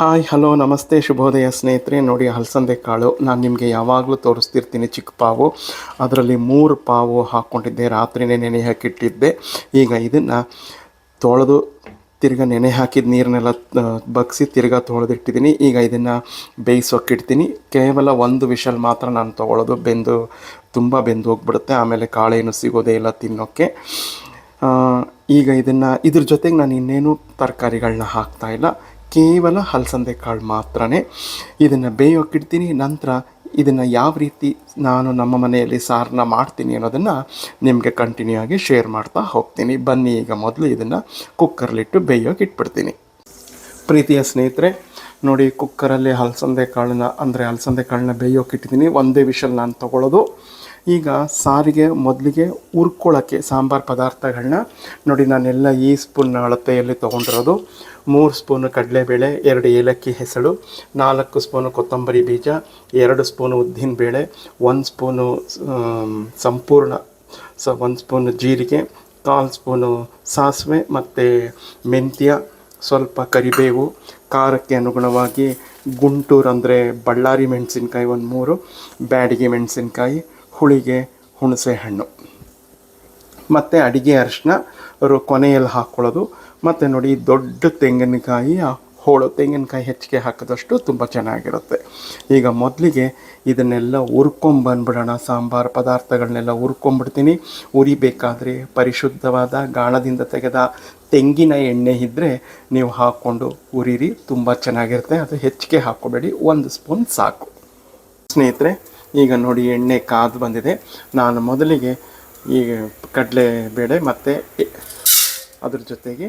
Hi hello ನಮಸ್ತೆ ಶುಭೋದಯ ಸ್ನೇಹಿತರೆ. ನೋಡಿ, ಹಲಸಂದೆ ಕಾಳು ನಾನು ನಿಮಗೆ ಯಾವಾಗಲೂ ತೋರಿಸ್ತಿರ್ತೀನಿ. ಚಿಕ್ಕ ಪಾವು, ಅದರಲ್ಲಿ 3 ಪಾವು ಹಾಕ್ಕೊಂಡಿದ್ದೆ. ರಾತ್ರಿನೇ ನೆನೆ ಹಾಕಿಟ್ಟಿದ್ದೆ. ಈಗ ಇದನ್ನು ತೊಳೆದು ತಿರ್ಗಾ ನೆನೆ ಹಾಕಿದ ನೀರನ್ನೆಲ್ಲ ಬಗ್ಸಿ ತಿರ್ಗಾ ತೊಳೆದಿಟ್ಟಿದ್ದೀನಿ. ಈಗ ಇದನ್ನು ಬೇಯಿಸೋಕ್ಕಿಡ್ತೀನಿ. ಕೇವಲ 1 ವಿಷಲ್ ಮಾತ್ರ ನಾನು ತೊಗೊಳ್ಳೋದು. ತುಂಬ ಬೆಂದು ಹೋಗ್ಬಿಡುತ್ತೆ, ಆಮೇಲೆ ಕಾಳೇನು ಸಿಗೋದೇ ಇಲ್ಲ ತಿನ್ನೋಕ್ಕೆ. ಈಗ ಇದ್ರ ಜೊತೆಗೆ ನಾನು ಇನ್ನೇನು ತರಕಾರಿಗಳನ್ನ ಹಾಕ್ತಾಯಿಲ್ಲ, ಕೇವಲ ಹಲಸಂದೆ ಕಾಳು ಮಾತ್ರ. ಇದನ್ನು ಬೇಯೋಕ್ಕಿಡ್ತೀನಿ. ನಂತರ ಇದನ್ನು ಯಾವ ರೀತಿ ನಾನು ನಮ್ಮ ಮನೆಯಲ್ಲಿ ಸಾರನ್ನ ಮಾಡ್ತೀನಿ ಅನ್ನೋದನ್ನು ನಿಮಗೆ ಕಂಟಿನ್ಯೂ ಆಗಿ ಶೇರ್ ಮಾಡ್ತಾ ಹೋಗ್ತೀನಿ. ಬನ್ನಿ, ಈಗ ಮೊದಲು ಇದನ್ನು ಕುಕ್ಕರ್ಲಿಟ್ಟು ಬೇಯೋಕೆ ಇಟ್ಬಿಡ್ತೀನಿ. ಪ್ರೀತಿಯ ಸ್ನೇಹಿತರೆ, ನೋಡಿ, ಕುಕ್ಕರಲ್ಲಿ ಹಲಸಂದೆ ಕಾಳನ್ನ ಬೇಯೋಕೆ ಇಟ್ಟಿದ್ದೀನಿ. 1 ವಿಷಲ್ ನಾನು ತೊಗೊಳ್ಳೋದು. ಈಗ ಸಾರಿಗೆ ಮೊದಲಿಗೆ ಹುರ್ಕೊಳ್ಳೋಕ್ಕೆ ಸಾಂಬಾರು ಪದಾರ್ಥಗಳನ್ನ ನೋಡಿ, ನಾನೆಲ್ಲ ಈ ಸ್ಪೂನ್ ಅಳತೆಯಲ್ಲಿ ತೊಗೊಂಡಿರೋದು. 3 ಸ್ಪೂನು ಕಡಲೆಬೇಳೆ, 2 ಏಲಕ್ಕಿ ಹೆಸಳು, 4 ಸ್ಪೂನು ಕೊತ್ತಂಬರಿ ಬೀಜ, 2 ಸ್ಪೂನು ಉದ್ದಿನಬೇಳೆ, 1 ಸ್ಪೂನು ಸಂಪೂರ್ಣ 1 ಸ್ಪೂನು ಜೀರಿಗೆ, 1/4 ಸ್ಪೂನು ಸಾಸಿವೆ ಮತ್ತು ಮೆಂತ್ಯ, ಸ್ವಲ್ಪ ಕರಿಬೇವು, ಖಾರಕ್ಕೆ ಅನುಗುಣವಾಗಿ ಗುಂಟೂರು ಅಂದರೆ ಬಳ್ಳಾರಿ ಮೆಣಸಿನ್ಕಾಯಿ 3, ಬ್ಯಾಡಗಿ ಮೆಣಸಿನ್ಕಾಯಿ, ಹುಳಿಗೆ ಹುಣಸೆ ಹಣ್ಣು ಮತ್ತು ಅಡಿಗೆ ಅರಿಶಿನ ಕೊನೆಯಲ್ಲಿ ಹಾಕ್ಕೊಳ್ಳೋದು. ಮತ್ತು ನೋಡಿ, ದೊಡ್ಡ ತೆಂಗಿನಕಾಯಿ ಹೆಚ್ಚಿಗೆ ಹಾಕಿದಷ್ಟು ತುಂಬ ಚೆನ್ನಾಗಿರುತ್ತೆ. ಈಗ ಮೊದಲಿಗೆ ಇದನ್ನೆಲ್ಲ ಹುರ್ಕೊಂಬಂದ್ಬಿಡೋಣ. ಸಾಂಬಾರು ಪದಾರ್ಥಗಳನ್ನೆಲ್ಲ ಹುರ್ಕೊಂಬಿಡ್ತೀನಿ. ಉರಿಬೇಕಾದ್ರೆ ಪರಿಶುದ್ಧವಾದ ಗಾಣದಿಂದ ತೆಗೆದ ತೆಂಗಿನ ಎಣ್ಣೆ ಇದ್ದರೆ ನೀವು ಹಾಕ್ಕೊಂಡು ಉರಿರಿ, ತುಂಬ ಚೆನ್ನಾಗಿರುತ್ತೆ. ಅದು ಹೆಚ್ಚಿಗೆ ಹಾಕ್ಕೋಬೇಡಿ, 1 ಸ್ಪೂನ್ ಸಾಕು. ಸ್ನೇಹಿತರೆ, ಈಗ ನೋಡಿ, ಎಣ್ಣೆ ಕಾದು ಬಂದಿದೆ. ನಾನು ಮೊದಲಿಗೆ ಈಗ ಕಡಲೆಬೇಳೆ ಮತ್ತು ಅದ್ರ ಜೊತೆಗೆ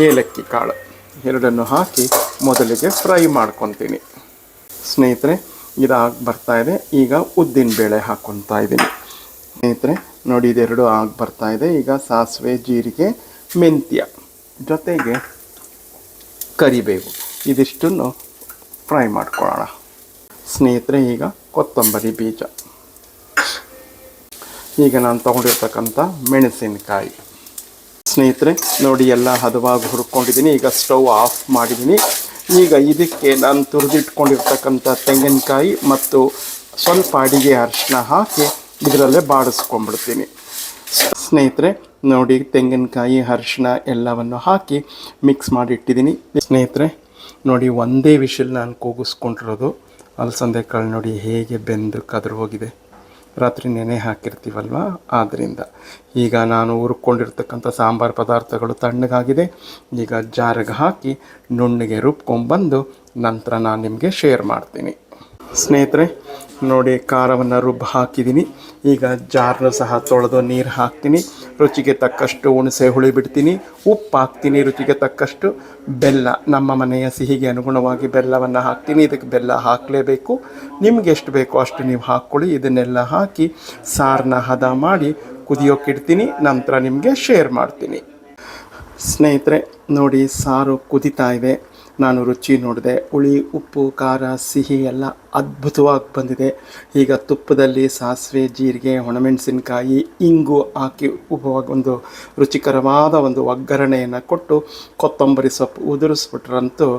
ಏಲಕ್ಕಿ ಕಾಳು ಎರಡನ್ನು ಹಾಕಿ ಮೊದಲಿಗೆ ಫ್ರೈ ಮಾಡ್ಕೊತೀನಿ. ಸ್ನೇಹಿತರೆ, ಇದಾಗಿ ಬರ್ತಾಯಿದೆ. ಈಗ ಉದ್ದಿನಬೇಳೆ ಹಾಕ್ಕೊತಾ ಇದ್ದೀನಿ. ಸ್ನೇಹಿತರೆ ನೋಡಿ, ಇದೆರಡು ಆಗಿ ಬರ್ತಾಯಿದೆ. ಈಗ ಸಾಸಿವೆ, ಜೀರಿಗೆ, ಮೆಂತ್ಯ ಜೊತೆಗೆ ಕರಿಬೇವು ಇದಿಷ್ಟನ್ನು ಫ್ರೈ ಮಾಡ್ಕೊಳ್ಳೋಣ. ಸ್ನೇಹಿತರೆ, ಈಗ ಕೊತ್ತಂಬರಿ ಬೀಜ, ಈಗ ನಾನು ತೊಗೊಂಡಿರ್ತಕ್ಕಂಥ ಮೆಣಸಿನಕಾಯಿ. ಸ್ನೇಹಿತರೆ ನೋಡಿ, ಎಲ್ಲ ಹದವಾಗಿ ಹುರ್ಕೊಂಡಿದ್ದೀನಿ. ಈಗ ಸ್ಟವ್ ಆಫ್ ಮಾಡಿದ್ದೀನಿ. ಈಗ ಇದಕ್ಕೆ ನಾನು ತುರಿದಿಟ್ಕೊಂಡಿರ್ತಕ್ಕಂಥ ತೆಂಗಿನಕಾಯಿ ಮತ್ತು ಸ್ವಲ್ಪ ಅಡಿಗೆ ಅರಿಶಿನ ಹಾಕಿ ಇದರಲ್ಲೇ ಬಾಡಿಸ್ಕೊಂಡ್ಬಿಡ್ತೀನಿ. ಸ್ನೇಹಿತರೆ ನೋಡಿ, ತೆಂಗಿನಕಾಯಿ, ಅರಿಶಿನ ಎಲ್ಲವನ್ನು ಹಾಕಿ ಮಿಕ್ಸ್ ಮಾಡಿ ಇಟ್ಟಿದ್ದೀನಿ. ಸ್ನೇಹಿತರೆ ನೋಡಿ, 1 ವಿಷಲ್ ನಾನು ಕೂಗಿಸ್ಕೊಂಡಿರೋದು. ಅಲಸಂದೆ ಕಾಳು ನೋಡಿ ಹೇಗೆ ಬೆಂದು ಕದ್ರು ಹೋಗಿದೆ. ರಾತ್ರಿ ನೆನೆ ಹಾಕಿರ್ತೀವಲ್ವ, ಆದ್ದರಿಂದ. ಈಗ ನಾನು ಹುರ್ಕೊಂಡಿರ್ತಕ್ಕಂಥ ಸಾಂಬಾರು ಪದಾರ್ಥಗಳು ತಣ್ಣಗಾಗಿದೆ. ಈಗ ಜಾರಿಗೆ ಹಾಕಿ ನುಣ್ಣಗೆ ರುಬ್ಕೊಂಡ್ಬಂದು ನಂತರ ನಾನು ನಿಮಗೆ ಶೇರ್ ಮಾಡ್ತೀನಿ. ಸ್ನೇಹಿತರೆ ನೋಡಿ, ಖಾರವನ್ನು ಹಾಕಿದ್ದೀನಿ. ಈಗ ಜಾರನ್ನು ಸಹ ತೊಳೆದು ನೀರು ಹಾಕ್ತೀನಿ. ರುಚಿಗೆ ತಕ್ಕಷ್ಟು ಹುಣಸೆ ಹುಳಿ ಬಿಡ್ತೀನಿ. ಉಪ್ಪು ಹಾಕ್ತೀನಿ, ರುಚಿಗೆ ತಕ್ಕಷ್ಟು ಬೆಲ್ಲ, ನಮ್ಮ ಮನೆಯ ಸಿಹಿಗೆ ಅನುಗುಣವಾಗಿ ಬೆಲ್ಲವನ್ನು ಹಾಕ್ತೀನಿ. ಇದಕ್ಕೆ ಬೆಲ್ಲ ಹಾಕಲೇಬೇಕು. ನಿಮ್ಗೆ ಎಷ್ಟು ಬೇಕೋ ಅಷ್ಟು ನೀವು ಹಾಕ್ಕೊಳ್ಳಿ. ಇದನ್ನೆಲ್ಲ ಹಾಕಿ ಸಾರನ್ನ ಹದ ಮಾಡಿ ಕುದಿಯೋಕ್ಕಿಡ್ತೀನಿ. ನಂತರ ನಿಮಗೆ ಶೇರ್ ಮಾಡ್ತೀನಿ. ಸ್ನೇಹಿತರೆ ನೋಡಿ, ಸಾರು ಕುದಿತಾ ಇದೆ. ನಾನು ರುಚಿ ನೋಡಿದೆ. ಹುಳಿ, ಉಪ್ಪು, ಖಾರ, ಸಿಹಿ ಎಲ್ಲ ಅದ್ಭುತವಾಗಿ ಬಂದಿದೆ. ಈಗ ತುಪ್ಪದಲ್ಲಿ ಸಾಸಿವೆ, ಜೀರಿಗೆ, ಒಣಮೆಣಸಿನ್ಕಾಯಿ, ಇಂಗು ಹಾಕಿ ಒಂದು ರುಚಿಕರವಾದ ಒಂದು ಒಗ್ಗರಣೆಯನ್ನು ಕೊಟ್ಟು ಕೊತ್ತಂಬರಿ ಸೊಪ್ಪು ಉದುರಿಸ್ಬಿಟ್ರಂತೂ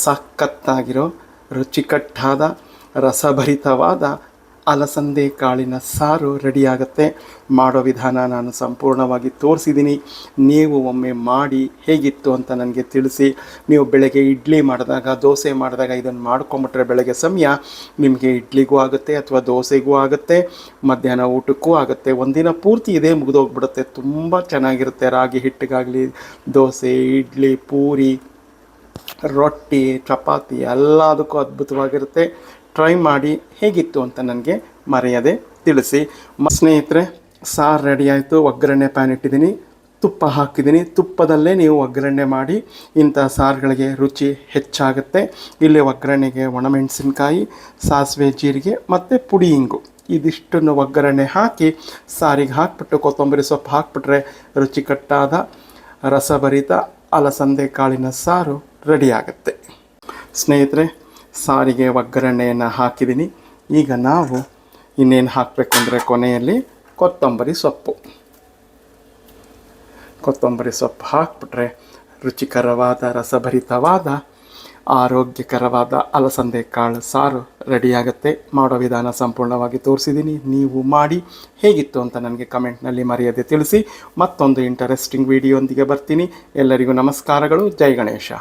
ಸಖತ್ತಾಗಿರೋ ರುಚಿಕಟ್ಟಾದ ರಸಭರಿತವಾದ ಅಲಸಂದೆ ಕಾಳಿನ ಸಾರು ರೆಡಿಯಾಗುತ್ತೆ. ಮಾಡೋ ವಿಧಾನ ನಾನು ಸಂಪೂರ್ಣವಾಗಿ ತೋರಿಸಿದ್ದೀನಿ. ನೀವು ಒಮ್ಮೆ ಮಾಡಿ ಹೇಗಿತ್ತು ಅಂತ ನನಗೆ ತಿಳಿಸಿ. ನೀವು ಬೆಳಗ್ಗೆ ಇಡ್ಲಿ ಮಾಡಿದಾಗ, ದೋಸೆ ಮಾಡಿದಾಗ ಇದನ್ನು ಮಾಡ್ಕೊಂಬಿಟ್ರೆ ಬೆಳಗ್ಗೆ ಸಮಯ ನಿಮಗೆ ಇಡ್ಲಿಗೂ ಆಗುತ್ತೆ ಅಥವಾ ದೋಸೆಗೂ ಆಗುತ್ತೆ, ಮಧ್ಯಾಹ್ನ ಊಟಕ್ಕೂ ಆಗುತ್ತೆ. ಒಂದಿನ ಪೂರ್ತಿ ಇದೇ ಮುಗಿದೋಗ್ಬಿಡುತ್ತೆ. ತುಂಬ ಚೆನ್ನಾಗಿರುತ್ತೆ. ರಾಗಿ ಹಿಟ್ಟಿಗಾಗಲಿ, ದೋಸೆ, ಇಡ್ಲಿ, ಪೂರಿ, ರೊಟ್ಟಿ, ಚಪಾತಿ ಎಲ್ಲದಕ್ಕೂ ಅದ್ಭುತವಾಗಿರುತ್ತೆ. ಟ್ರೈ ಮಾಡಿ ಹೇಗಿತ್ತು ಅಂತ ನನಗೆ ಮರೆಯದೆ ತಿಳಿಸಿ. ಸ್ನೇಹಿತರೆ, ಸಾರು ರೆಡಿ ಆಯಿತು. ಒಗ್ಗರಣೆ ಪ್ಯಾನ್ ಇಟ್ಟಿದ್ದೀನಿ, ತುಪ್ಪ ಹಾಕಿದ್ದೀನಿ. ತುಪ್ಪದಲ್ಲೇ ನೀವು ಒಗ್ಗರಣೆ ಮಾಡಿ, ಇಂಥ ಸಾರುಗಳಿಗೆ ರುಚಿ ಹೆಚ್ಚಾಗುತ್ತೆ. ಇಲ್ಲಿ ಒಗ್ಗರಣೆಗೆ ಒಣಮೆಣಸಿನ್ಕಾಯಿ, ಸಾಸಿವೆ, ಜೀರಿಗೆ ಮತ್ತು ಪುಡಿ ಇಂಗು ಇದಿಷ್ಟನ್ನು ಒಗ್ಗರಣೆ ಹಾಕಿ ಸಾರಿಗೆ ಹಾಕಿಬಿಟ್ಟು ಕೊತ್ತಂಬರಿ ಸೊಪ್ಪು ಹಾಕಿಬಿಟ್ರೆ ರುಚಿಕಟ್ಟಾದ ರಸಭರಿತ ಅಲಸಂದೆ ಕಾಳಿನ ಸಾರು ರೆಡಿಯಾಗುತ್ತೆ. ಸ್ನೇಹಿತರೆ, ಸಾರಿಗೆ ಒಗ್ಗರಣೆಯನ್ನು ಹಾಕಿದ್ದೀನಿ. ಈಗ ನಾವು ಇನ್ನೇನು ಹಾಕಬೇಕು ಅಂದರೆ ಕೊನೆಯಲ್ಲಿ ಕೊತ್ತಂಬರಿ ಸೊಪ್ಪು ಹಾಕಿಬಿಟ್ರೆ ರುಚಿಕರವಾದ ರಸಭರಿತವಾದ ಆರೋಗ್ಯಕರವಾದ ಅಲಸಂದೆ ಕಾಳು ಸಾರು ರೆಡಿಯಾಗುತ್ತೆ. ಮಾಡೋ ವಿಧಾನ ಸಂಪೂರ್ಣವಾಗಿ ತೋರಿಸಿದ್ದೀನಿ. ನೀವು ಮಾಡಿ ಹೇಗಿತ್ತು ಅಂತ ನನಗೆ ಕಮೆಂಟ್ನಲ್ಲಿ ಮರೆಯದೆ ತಿಳಿಸಿ. ಮತ್ತೊಂದು ಇಂಟರೆಸ್ಟಿಂಗ್ ವಿಡಿಯೋಂದಿಗೆ ಬರ್ತೀನಿ. ಎಲ್ಲರಿಗೂ ನಮಸ್ಕಾರಗಳು. ಜೈ ಗಣೇಶ.